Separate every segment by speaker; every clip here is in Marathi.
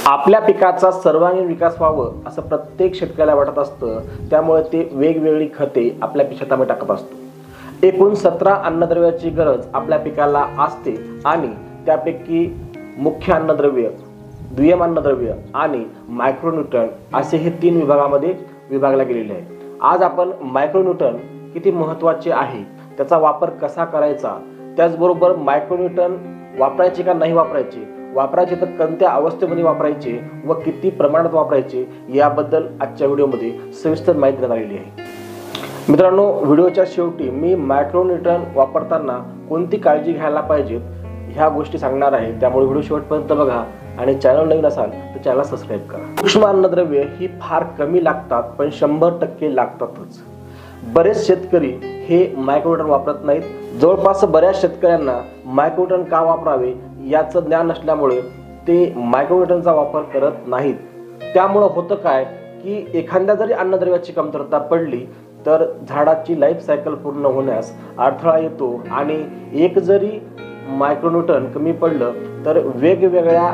Speaker 1: आपल्या पिकाचा सर्वांगीण विकास व्हावं असं प्रत्येक शेतकऱ्याला वाटत असतं, त्यामुळे ते वेगवेगळी खते आपल्या शेतामध्ये टाकत असतो। एकूण 17 अन्नद्रव्याची गरज आपल्या पिकाला असते आणि त्यापैकी मुख्य अन्नद्रव्य, दुय्यम अन्नद्रव्य आणि मायक्रोन्यूट्रन असे हे 3 विभागामध्ये विभागले गेलेले आहे। आज आपण मायक्रोन्यूट्रन किती महत्त्वाचे आहे, त्याचा वापर कसा करायचा, त्याचबरोबर मायक्रोन्यूट्रन वापरायचे का नाही वापरायचे तर कोणत्या अवस्थेमध्ये वापरायचे व किती प्रमाणात वापरायचे याबद्दल आजच्या व्हिडिओमध्ये सविस्तर माहिती देण्यात आलेली आहे। मित्रांनो, व्हिडिओच्या शेवटी मी मायक्रोन्यूट्रन वापरताना कोणती काळजी घ्यायला पाहिजे ह्या गोष्टी सांगणार आहे, त्यामुळे व्हिडिओ शेवटपर्यंत बघा आणि चॅनल नवीन असाल तर चॅनल सबस्क्राइब करा। सूक्ष्म अन्नद्रव्ये ही फार कमी लागतात, पण 100% लागतातच। बरेच शेतकरी हे मायक्रोन्यूट्रन वापरत नाहीत। जवळपास बऱ्याच शेतकऱ्यांना मायक्रोन्यूट्रन का वापरावे याचं ज्ञान नसल्यामुळे ते मायक्रोन्यूट्रनचा वापर करत नाहीत। त्यामुळे होतं काय की एखाद्या जरी अन्नद्रव्याची कमतरता पडली तर झाडाची लाईफ सायकल पूर्ण होण्यास अडथळा येतो आणि एक जरी मायक्रोन्यूट्रन कमी पडलं तर वेगवेगळ्या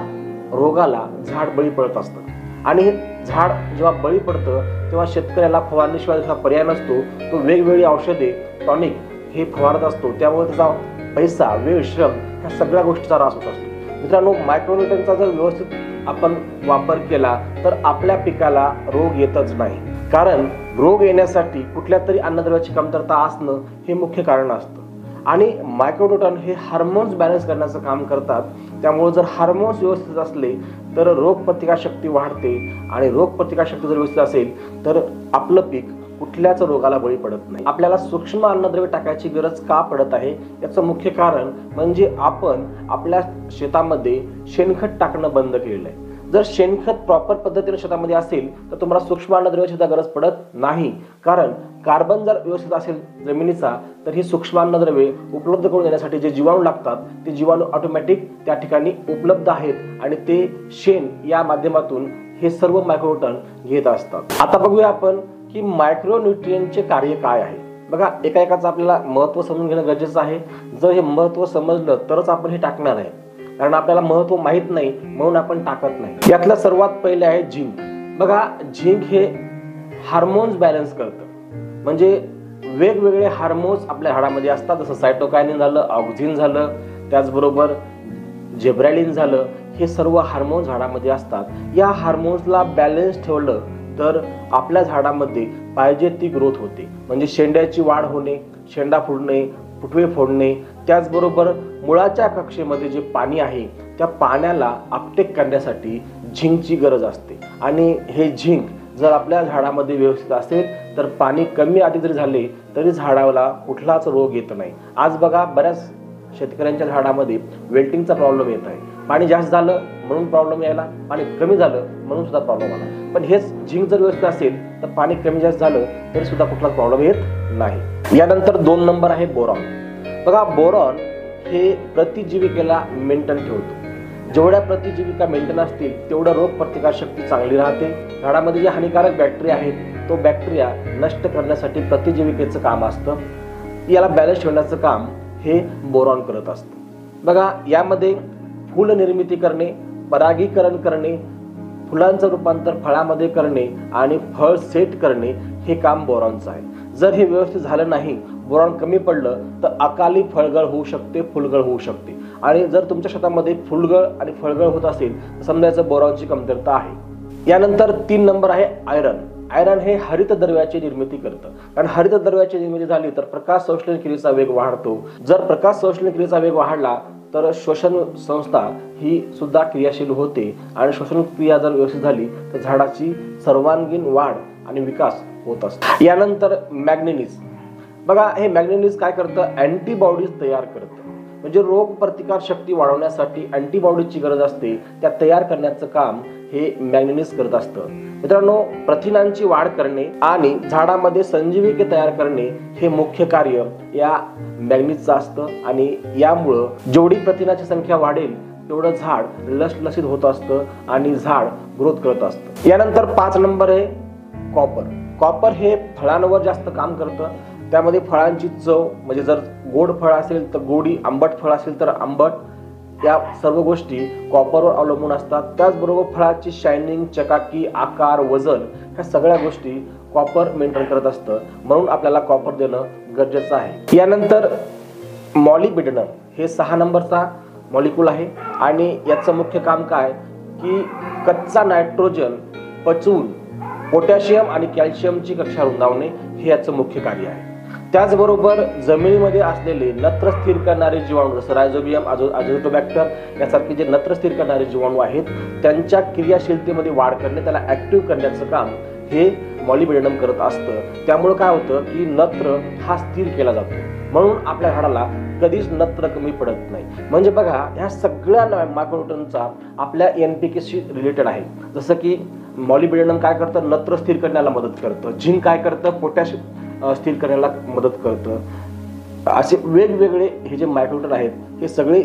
Speaker 1: रोगाला झाड बळी पडत असतं आणि हे झाड जेव्हा बळी पडतं तेव्हा शेतकऱ्याला फवारणीशिवाय दुसरा पर्याय नसतो। तो वेगवेगळी औषधे, टॉनिक हे फवारत असतो, त्यामुळे त्याचा पैसा, वेळ, श्रम ह्या सगळ्या गोष्टीचा त्रास होत असतो। मित्रांनो, मायक्रोन्यूट्रनचा जर व्यवस्थित आपण वापर केला तर आपल्या पिकाला रोग येतच नाही, कारण रोग येण्यासाठी कुठल्या तरी अन्नद्रव्याची कमतरता असणं हे मुख्य कारण असतं आणि मायक्रोन्यूट्रन हे हार्मोन्स बॅलन्स करण्याचं काम करतात। त्यामुळे जर हार्मोन्स व्यवस्थित असले तर रोगप्रतिकारशक्ती वाढते आणि रोगप्रतिकारशक्ती जर व्यवस्थित असेल तर आपलं पीक कुठल्याच रोगाला बळी पडत नाही। आपल्याला सूक्ष्म अन्नद्रव्य टाकायची गरज का पडत आहे याचं मुख्य कारण म्हणजे आपण आपल्या शेतामध्ये शेणखत टाकणं बंद केलेलं आहे। जर शेणखत प्रॉपर पद्धतीने शेतामध्ये असेल तर तुम्हाला सूक्ष्म अन्नद्रव्याची सुद्धा गरज पडत नाही, कारण कार्बन जर व्यवस्थित असेल जमिनीचा तर ही सूक्ष्म अन्नद्रव्ये उपलब्ध करून देण्यासाठी जे जीवाणू लागतात ते जीवाणू ऑटोमॅटिक त्या ठिकाणी उपलब्ध आहेत आणि ते शेण या माध्यमातून हे सर्व मायक्रोन्यूट्रन घेत असतात। आता बघूया आपण की मायक्रोन्यूट्रियनचे कार्य काय आहे। बघा, एकाचं आपल्याला महत्त्व समजून घेणं गरजेचं आहे। जर हे महत्त्व समजलं तरच आपण हे टाकणार आहे, कारण आपल्याला महत्त्व माहित नाही म्हणून आपण टाकत नाही। यातलं सर्वात पहिले आहे झिंक। बघा, झिंक हे हार्मोन्स बॅलन्स करतं, म्हणजे वेगवेगळे हार्मोन्स आपल्या झाडामध्ये असतात, जसं सायटोकायनिन झालं, ऑक्झिन झालं, त्याचबरोबर जेब्रॅलिन झालं, हे सर्व हार्मोन्स झाडामध्ये असतात। या हार्मोन्सला बॅलन्स ठेवलं तर आपल्या झाडामध्ये पाहिजे ती ग्रोथ होते, म्हणजे शेंड्याची वाढ होणे, शेंडा फुटणे, फुटवे फोडणे, त्याचबरोबर मुळाच्या कक्षेमध्ये जे पाणी आहे त्या पाण्याला अपटेक करण्यासाठी झिंकची गरज असते आणि हे झिंक जर आपल्या झाडामध्ये व्यवस्थित असेल तर पाणी कमी अधिक जरी झाले तरी झाडाला कुठलाच रोग येत नाही। आज बघा, बऱ्याच शेतकऱ्यांच्या झाडामध्ये वेल्टिंगचा प्रॉब्लेम येत आहे। पाणी जास्त झालं म्हणून प्रॉब्लेम यायला, पाणी कमी झालं म्हणून सुद्धा प्रॉब्लेम आला। पण हेच झिंक जर व्यवस्थित असेल तर पाणी कमी जास्त झालं तरी सुद्धा कुठलाच प्रॉब्लेम येत नाही। यानंतर 2 नंबर आहे बोरॉन। बघा, बोरॉन हे प्रतिजीविकेला मेंटेन ठेवतो। जेवढ्या प्रतिजीविका मेंटेन असतील तेवढं रोगप्रतिकारशक्ती चांगली राहते। झाडामध्ये जे हानिकारक बॅक्टेरिया आहेत तो बॅक्टेरिया नष्ट करण्यासाठी प्रतिजीविकेचं काम असतं, याला बॅलन्स ठेवण्याचं काम हे बोरॉन करत असतं। बघा, यामध्ये फूल निर्मिती करणे, परागीकरण करणे, फुलांचं रूपांतर फळामध्ये करणे आणि फळ सेट करणे हे काम बोरॉनचं आहे। जर हे व्यवस्थित झालं नाही, बोरॉन कमी पडलं तर अकाली फळगळ होऊ शकते, फुलगळ होऊ शकते आणि जर तुमच्या शेतामध्ये फुलगळ आणि फळगळ होत असेल तर समजायचं बोरॉनची कमतरता आहे। यानंतर 3 नंबर आहे आयरन। आयरन हे हरितद्रव्याची निर्मिती करतं, कारण हरितद्रव्याची निर्मिती झाली तर प्रकाश संश्लेषण क्रियेचा वेग वाढतो। जर प्रकाश संश्लेषण क्रियेचा वेग वाढला तर श्वसन संस्था ही सुद्धा क्रियाशील होते आणि श्वसन क्रिया जर व्यवस्थित झाली तर झाडाची सर्वांगीण वाढ आणि विकास होत असतो। यानंतर मॅग्नेनीज। बघा, हे मॅग्नेनीज काय करतं, अँटीबॉडीज तयार करतं, म्हणजे रोग प्रतिकार शक्ती वाढवण्यासाठी अँटीबॉडीजची गरज असते, त्या तयार करण्याचं काम हे मॅग्नेनीज करत असतं। मित्रांनो, प्रथिनांची वाढ करणे आणि झाडामध्ये संजीविके तयार करणे हे मुख्य कार्य या मॅग्नेनीजचं असतं आणि यामुळं जेवढी प्रथिनाची संख्या वाढेल तेवढं झाड लसलसीत होत असतं आणि झाड ग्रोथ करत असतं। यानंतर 5 नंबर आहे कॉपर। कॉपर हे फळांवर जास्त काम करतं, त्यामध्ये फळांची चव, म्हणजे जर गोड फळ असेल तर गोडी, आंबट फळ असेल तर आंबट, या सर्व गोष्टी कॉपरवर अवलंबून असतात। त्याचबरोबर फळाची शायनिंग, चकाकी, आकार, वजन ह्या सगळ्या गोष्टी कॉपर मेंटेन करत असतं, म्हणून आपल्याला कॉपर देणं गरजेचं आहे। यानंतर मॉलिब्डेनम हे 6 नंबरचा मॉलिक्यूल आहे आणि याचं मुख्य काम काय की कच्चा नायट्रोजन पचवून पोटॅशियम आणि कॅल्शियमची कक्षा रुंदावणे हे याचं मुख्य कार्य आहे। त्याचबरोबर जमिनीमध्ये असलेले नत्र स्थिर करणारे जीवाणू जसं रायझोबियम, अझोटोबॅक्टर यासारखे जे नत्र स्थिर करणारे जीवाणू आहेत त्यांच्या क्रियाशीलतेमध्ये वाढ करणे, त्याला ऍक्टिव्ह करण्याचं काम हे मॉलिब्डेनम करत असतं। त्यामुळे काय होतं की नत्र हा स्थिर केला जातो, म्हणून आपल्या झाडाला कधीच नत्र कमी पडत नाही। म्हणजे बघा ह्या सगळ्या मायक्रोन्यूट्रनचा आपल्या NPK शी रिलेटेड आहे। जसं की मॉलिब्डेनम काय करतं, नत्र स्थिर करण्याला मदत करतं, झिंक काय करतं, पोटॅश स्थिर करण्याला मदत करतं। असे वेगवेगळे हे जे मायक्रोन्यूट्रन आहेत हे सगळे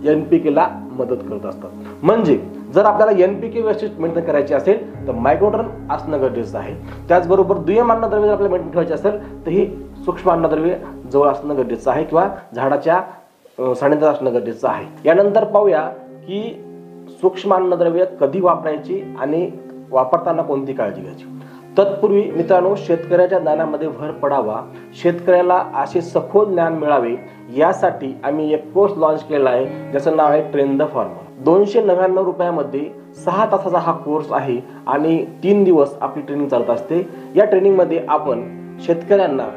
Speaker 1: NPK ला मदत करत असतात। म्हणजे जर आपल्याला NPK व्यवस्थित मेंटेन करायचे असेल तर मायक्रोन्यूट्रन असणं गरजेचं आहे। त्याचबरोबर दुय्यम अन्नद्रव्य जर आपल्याला मेंटेन ठेवायचे असेल तर ही सूक्ष्म अन्नद्रव्य जवळ असणं गरजेचं आहे किंवा झाडाच्या सानिध्यात असणं गरजेचं आहे। यानंतर पाहूया की सूक्ष्म अन्नद्रव्य कधी वापरायची आणि वापरताना कोणती काळजी घ्यायची। तत्पूर्वी मित्रांनो, शेतकऱ्याच्या ज्ञानामध्ये भर पडावा, शेतकऱ्याला असे सखोल ज्ञान मिळावे यासाठी आम्ही एक कोर्स लॉन्च केला आहे ज्याचं नाव आहे ट्रेन द फार्मर। 299 रुपयामध्ये 6 तासाचा हा कोर्स आहे आणि 3 दिवस आपली ट्रेनिंग चालत असते। या ट्रेनिंगमध्ये आपण शेतकऱ्यांना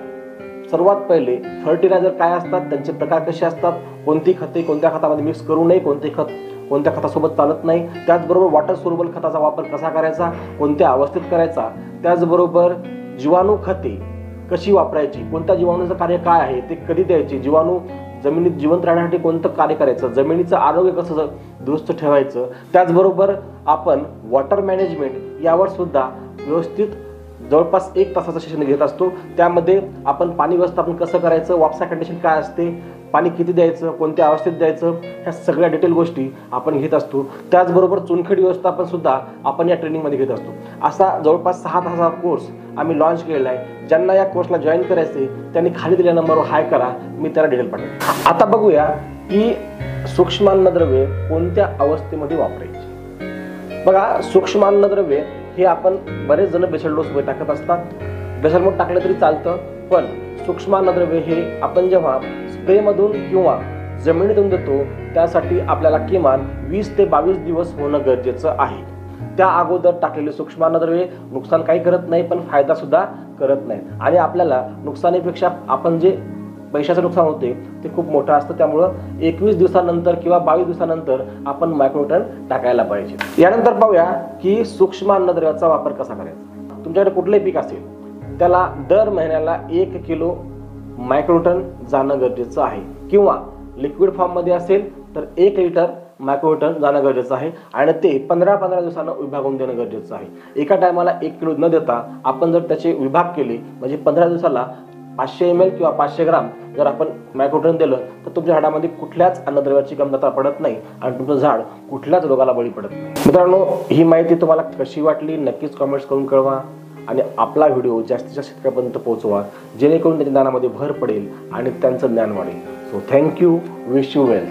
Speaker 1: सर्वात पहिले फर्टिलायझर काय असतात, त्यांचे प्रकार कसे असतात, कोणती खते कोणत्या खतामध्ये मिक्स करू नये, कोणते खत कोणत्या खतासोबत चालत नाही, त्याचबरोबर वॉटर सोल्युबल खताचा वापर कसा करायचा, कोणत्या अवस्थेत करायचा, त्याचबरोबर जीवाणू खते कशी वापरायची, कोणत्या जीवाणूचं कार्य काय आहे, ते कधी द्यायचे, जीवाणू जमिनीत जिवंत राहण्यासाठी कोणतं कार्य करायचं, जमिनीचं आरोग्य कसं दुरुस्त ठेवायचं, त्याचबरोबर आपण वॉटर मॅनेजमेंट यावर सुद्धा व्यवस्थित जवळपास 1 तासाचं सेशन घेत असतो। त्यामध्ये आपण पाणी व्यवस्थापन कसं करायचं, वापसा कंडिशन काय असते, पाणी किती द्यायचं, कोणत्या अवस्थेत द्यायचं, ह्या सगळ्या डिटेल गोष्टी आपण घेत असतो। त्याचबरोबर चुनखडी व्यवस्थापन सुद्धा आपण या ट्रेनिंगमध्ये घेत असतो। असा जवळपास 6 तासाचा कोर्स आम्ही लॉन्च केलेला आहे। ज्यांना या कोर्सला जॉईन करायचे त्यांनी खाली दिलेल्या नंबरवर हाय करा, मी त्याला डिटेल पाठवेन। आता बघूया की सूक्ष्म अन्नद्रव्ये कोणत्या अवस्थेमध्ये वापरायची। बघा, सूक्ष्म अन्नद्रव्ये हे आपण बरेच जण बेसल डोस मध्ये टाकत असतात, बेसल मोड टाकलं तरी चालतं, पण सूक्ष्म अन्नद्रव्ये हे आपण जेव्हा स्प्रे मधून किंवा जमिनीतून देतो त्यासाठी आपल्याला किमान 20 ते 22 दिवस होणं गरजेचं आहे। त्या अगोदर टाकलेले सूक्ष्म अन्नद्रव्ये नुकसान काही करत नाही, पण फायदा सुद्धा करत नाही आणि आपल्याला नुकसानीपेक्षा आपण जे पैशाचं नुकसान होते ते खूप मोठं असतं। त्यामुळं 21 दिवसानंतर किंवा 22 दिवसानंतर आपण मायक्रोन्यूट्रन टाकायला पाहिजे। यानंतर पाहूया की सूक्ष्म अन्नद्रव्याचा वापर कसा करायचा। तुमच्याकडे कुठलंही पीक असेल त्याला दर महिन्याला 1 किलो मायक्रोन्यूट्रन जाणं गरजेचं आहे, किंवा लिक्विड फॉर्म मध्ये असेल तर 1 लिटर मायक्रोन्यूट्रन जाणं गरजेचं आहे आणि ते 15-15 दिवसांना विभागून देणं गरजेचं आहे। एका टायमाला 1 किलो न देता आपण जर त्याचे विभाग केले म्हणजे 15 दिवसाला 500 ml किंवा 500 ग्राम जर आपण मायक्रोन्यूट्रन दिलं तर तुमच्या झाडामध्ये कुठल्याच अन्नद्रव्याची कमतरता पडत नाही आणि तुमचं झाड कुठल्याच रोगाला बळी पडत नाही। मित्रांनो, ही माहिती तुम्हाला कशी वाटली नक्कीच कमेंट्स करून कळवा आणि आपला व्हिडिओ जास्तीत जास्त शेतकऱ्यांपर्यंत पोहोचवा, जेणेकरून त्यांच्या ज्ञानामध्ये भर पडेल आणि त्यांचं ज्ञान वाढेल। So thank you, wish you well.